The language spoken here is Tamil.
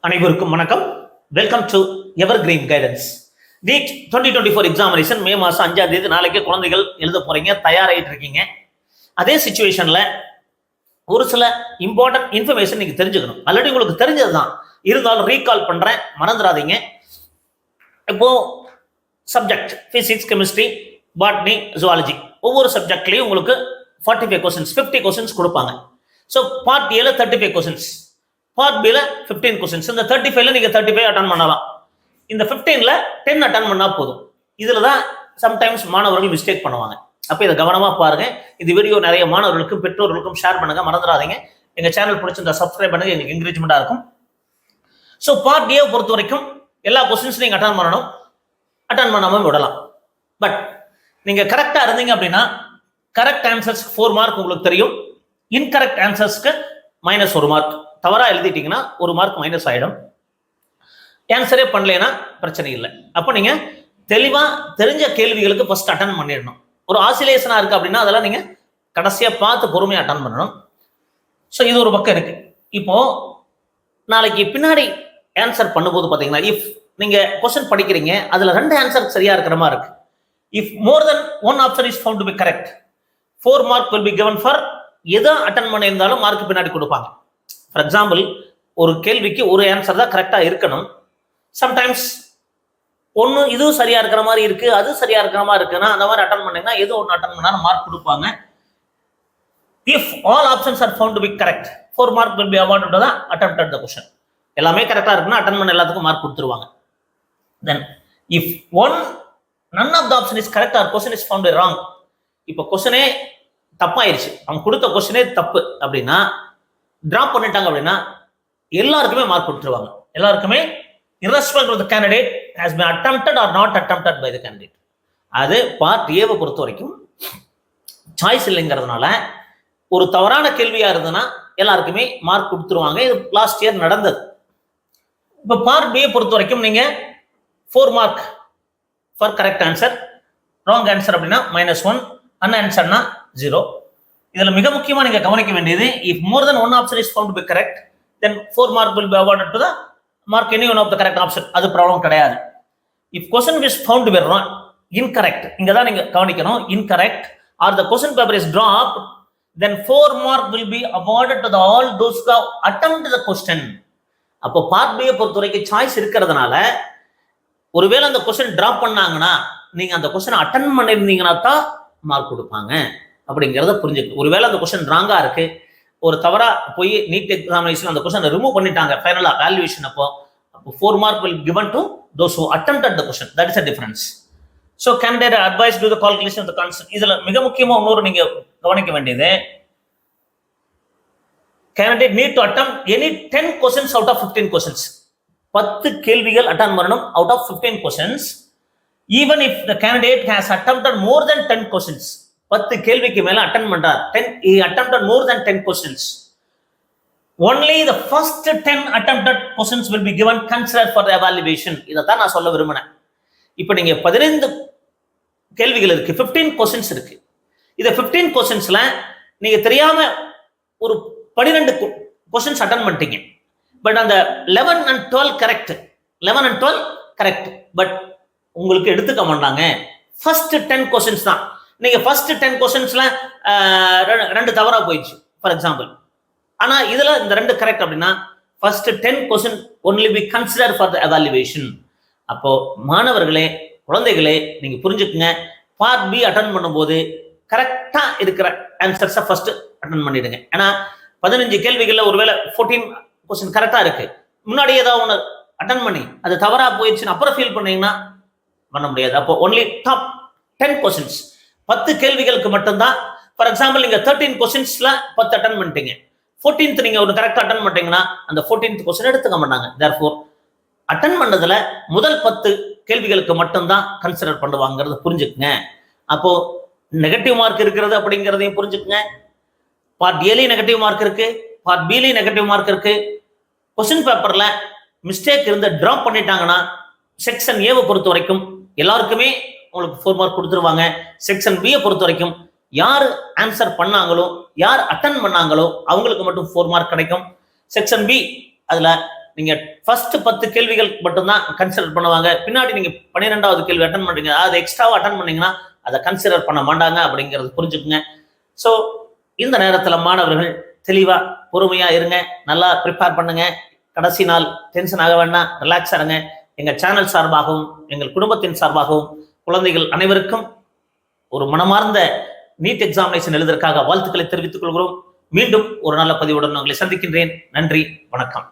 அனைவருக்கும் வணக்கம். Welcome to evergreen guidance. NEET 2024 examination மே மாதம் 5ஆம் தேதி நாளைக்கு குழந்தைகள் எழுத போறீங்க, தயாராகிட்டு இருக்கீங்க. அதே சுச்சுவேஷன்ல ஒரு சில இம்பார்ட்டன்ட் இன்ஃபர்மேஷன் நீங்க தெரிஞ்சுக்கணும். ஆல்ரெடி உங்களுக்கு தெரிஞ்சது தான், இருந்தாலும் ரீகால் பண்றேன், மறந்துடாதீங்க. இப்போ subject physics, chemistry, botany, zoology ஒவ்வொரு சப்ஜெக்ட்லையும் உங்களுக்கு 45 கொஸ்டின்ஸ் 50 கொஸ்டின்ஸ் கொடுப்பாங்க. ஸோ பார்ட் ஏல 35 கொஸ்டின்ஸ், பார்ட் பில 15 கொஸ்டின்ஸ். இந்த 35ல நீங்க 35 அட்டன் பண்ணலாம், இந்த 15ல 10 அட்டன் பண்ணா போதும். இதுல தான் சம்டைம்ஸ் மாணவர்கள் மிஸ்டேக் பண்ணுவாங்க. அப்ப இதை கவனமா பாருங்க. இந்த வீடியோ நிறைய மாணவர்களுக்கும் பெற்றோர்களுக்கும் ஷேர் பண்ணுங்க, மறந்துடாதீங்க. எங்க சேனல் பிடிச்சிருந்தா சப்ஸ்கிரைப் பண்ணுங்க, எங்களுக்கு என்கரேஜ்மெண்டா இருக்கும். ஸோ பார்ட் ஏ பொறுத்த வரைக்கும் எல்லா கொஸ்டின்ஸ் நீங்க அட்டன் பண்ணணும், அட்டன் பண்ணாம விடலாம். பட் நீங்க கரெக்டா இருந்தீங்க அப்படின்னா கரெக்ட் ஆன்சர்ஸ்க்கு 4 மார்க் உங்களுக்கு தெரியும், இன்கரெக்ட் ஆன்சர்ஸ்க்கு -1 மார்க். தவறா எழுதிட்டீங்கன்னா 1 மார்க் மைனஸ் ஆயிடும். ஆன்சரே பண்ணலைன்னா பிரச்சனை இல்லை. அப்போ நீங்க தெளிவா தெரிஞ்ச கேள்விகளுக்கு ஃபர்ஸ்ட் அட்டன் பண்ணிடணும். ஒரு ஆசிலேஷனா இருக்கு அப்படின்னா அதெல்லாம் நீங்க கடைசியா பார்த்து பொறுமையா அட்டன் பண்ணணும். ஸோ இது ஒரு பக்கம் இருக்கு. இப்போ நாளைக்கு பின்னாடி ஆன்சர் பண்ணும்போது பாத்தீங்கன்னா, இஃப் நீங்க கொஸ்டின் படிக்கிறீங்க, அதுல 2 ஆன்சர் சரியா இருக்கிற மாதிரி இருக்கு. If more than 1 option is found to be correct, 4 mark will be given for எதை அட்டன் பண்ணியிருந்தாலும் மார்க் பின்னாடி கொடுப்பாங்க. ஃபார் எக்ஸாம்பிள், ஒரு கேள்விக்கு ஒரு ஆன்சர் தான் கரெக்டா இருக்கணும். சம்டைம்ஸ் ஒன்று இதுவும் சரியா இருக்கிற மாதிரி இருக்கு, அது சரியா இருக்கிற மாதிரி இருக்குன்னா அந்த மாதிரி அட்டன் பண்ணீங்கன்னா எது ஒன்று அட்டன் பண்ணாலும் மார்க் கொடுப்பாங்க. If all options are found to be correct, 4 mark will be awarded to the attempted the question. எல்லாமே கரெக்டா இருக்குன்னா அட்டன் பண்ண எல்லாத்துக்கும் மார்க் கொடுத்துருவாங்க. Then if none of the option is correct or question is found wrong, இப்போ கொஸ்டினே தப்பாயிருச்சு, அவங்க கொடுத்த கொஸ்டினே தப்பு அப்படின்னா, டிராப் பண்ணிட்டாங்க அப்படின்னா எல்லாருக்குமே மார்க் கொடுத்துருவாங்க. எல்லாருக்குமே irrespective of the candidate has been attempted or not attempted by the candidate. அது பார்ட் ஏவை பொறுத்த வரைக்கும் சாய்ஸ் இல்லைங்கிறதுனால ஒரு தவறான கேள்வியா இருந்ததுன்னா எல்லாருக்குமே மார்க் கொடுத்துருவாங்க. இது லாஸ்ட் இயர் நடந்தது. இப்போ பார்ட் பி பொறுத்த வரைக்கும் நீங்க 4 mark for correct answer, wrong answer அப்படின்னா -1, அன்ஆன்சர்னா 0. இதுல மிக முக்கியமா நீங்க கவனிக்க வேண்டியது, if more than 1 option is found to be correct, then 4 mark will be awarded to the mark any one of the correct option. அது ப்ராப்ளம் கிடையாது. If question is found to be wrong, incorrect, இங்க தான் நீங்க கவனிக்கணும், incorrect or the question paper is dropped, then 4 mark will be awarded to all those who have attempted the question. அப்போ பார்ட் பி பொறுத்த வரைக்கும் சாய்ஸ் இருக்கிறதுனால ஒருவேளை அந்த கொஸ்டின் டிராப் பண்ணாங்கன்னா நீங்க அந்த கொஸ்டின் அட்டன் பண்ணிருந்தீங்கன்னா தான் மார்க் கொடுப்பாங்க அப்படிங்கிறத புரிஞ்சுக்கணும். ஒருவேளை அந்த கொஸ்டின் ராங்கா இருக்கு, ஒரு தவறா போய் நீட் எக்ஸாமினேஷன் அந்த கொஸ்டின் ரிமூவ் பண்ணிட்டாங்க ஃபைனலா வேல்யூவேஷன், அப்போ 4 mark will given to those who attempted the question. That is a difference. So candidate advice do the calculation of the concept. இதுல மிக முக்கியமா இன்னொரு நீங்க கவனிக்க வேண்டியது, candidate need to attempt any 10 questions out of 15 questions. 10 கேள்விகள் அட்டன் பண்ணணும் out of 15 questions. Even if the candidate has attempted more than 10 questions, 10 கேள்விக்கு மேல அட்டன் பண்றார், he attempted more than 10 questions, only the first 10 attempted questions will be given considered for the evaluation. இதைத்தான் நான் சொல்ல விரும்பினேன். இப்போ நீங்க 15 கேள்விகள் இருக்கு, 15 கொஸ்டின்ஸ் இருக்கு. இத 15 கொஸ்டின்ஸ்ல நீங்க தெரியாம ஒரு 12 கொஸ்டின்ஸ் அட்டன் பண்ணிட்டீங்க. பட் அந்த 11 and 12 correct, 11 and 12 correct. But உங்களுக்கு எடுத்துக்க மாட்டாங்க ஃபர்ஸ்ட் 10 கொஸ்டின்ஸ் தான். நீங்க ஃபர்ஸ்ட் 10 கொஸ்டின்ஸ்ல 2 தவறா போயிடுச்சு ஃபார் எக்ஸாம்பிள், ஆனா இதுல இந்த 2 கரெக்ட் அப்படின்னா first 10 question only be considered for the evaluation. அப்போ மாணவர்களே, குழந்தைகளே, நீங்க புரிஞ்சுக்குங்க, பார்ட் பி அட்டன் பண்ணும்போது கரெக்டா இருக்கிற ஆன்சர்ஸை ஃபர்ஸ்ட் அட்டன் பண்ணிடுங்க. ஏன்னா 15 கேள்விகள்ல ஒருவேளை 14 கொஸ்டின் கரெக்டா இருக்கு, முன்னாடி ஏதாவது ஒன்று அட்டன் பண்ணி அது தவறா போயிடுச்சுன்னு அப்புறம் ஃபீல் பண்ணீங்கன்னா பண்ண முடியாது. அப்போ ஒன்லி டாப் 10 கொஸ்டின்ஸ், 10 கேள்விகளுக்கு மட்டும்தான். ஃபார் எக்ஸாம்பிள், நீங்க 13 கொஸ்டின்ஸ்ல 10 அட்டன் பண்ணிட்டீங்க, 14th நீங்க ஒரு கரெக்டா அட்டன் பண்ணிட்டீங்கன்னா அந்த 14th கொஸ்டின் எடுத்துக்க மாட்டாங்க. தேர்ஃபோர் அட்டன் பண்ணதுல முதல் 10 கேள்விகளுக்கு மட்டும்தான் கன்சிடர் பண்ணுவாங்கிறத புரிஞ்சுக்குங்க. அப்போ நெகட்டிவ் மார்க் இருக்கிறது அப்படிங்கிறதையும் புரிஞ்சுக்குங்க. பார்ட் ஏலையும் நெகட்டிவ் மார்க் இருக்கு, பார்ட் பிலையும் நெகட்டிவ் மார்க் இருக்கு. கொஸ்டின் பேப்பர்ல மிஸ்டேக் இருந்து டிராப் பண்ணிட்டாங்கன்னா செக்ஷன் ஏவை பொறுத்த வரைக்கும் எல்லாருக்குமே உங்களுக்கு 4 மார்க் கொடுத்துருவாங்க. செக்ஷன் பியை பொறுத்த வரைக்கும் யார் ஆன்சர் பண்ணாங்களோ, யார் அட்டன் பண்ணாங்களோ அவங்களுக்கு மட்டும் 4 மார்க் கிடைக்கும். செக்ஷன் பி அதுல நீங்க ஃபர்ஸ்ட் 10 கேள்விகள் மட்டும்தான் கன்சிடர் பண்ணுவாங்க. பின்னாடி நீங்க 12வது கேள்வி அட்டன் பண்றீங்க, அது எக்ஸ்ட்ராவா அட்டன் பண்ணீங்கன்னா அதை கன்சிடர் பண்ண மாட்டாங்க அப்படிங்கிறது புரிஞ்சுக்குங்க. ஸோ இந்த நேரத்துல மாணவர்கள் தெளிவா பொறுமையா இருங்க, நல்லா ப்ரிப்பேர் பண்ணுங்க. கடைசி நாள் டென்ஷன் ஆக வேண்டாம், ரிலாக்ஸா இருங்க. எங்க சேனல் சார்பாகவும் எங்கள் குடும்பத்தின் சார்பாகவும் குழந்தைகள் அனைவருக்கும் ஒரு மனமார்ந்த நீட் எக்ஸாமினேஷன் எழுதுவதற்காக வாழ்த்துக்களை தெரிவித்துக் கொள்கிறோம். மீண்டும் ஒரு நல்ல பதிவுடன் உங்களை சந்திக்கின்றேன். நன்றி, வணக்கம்.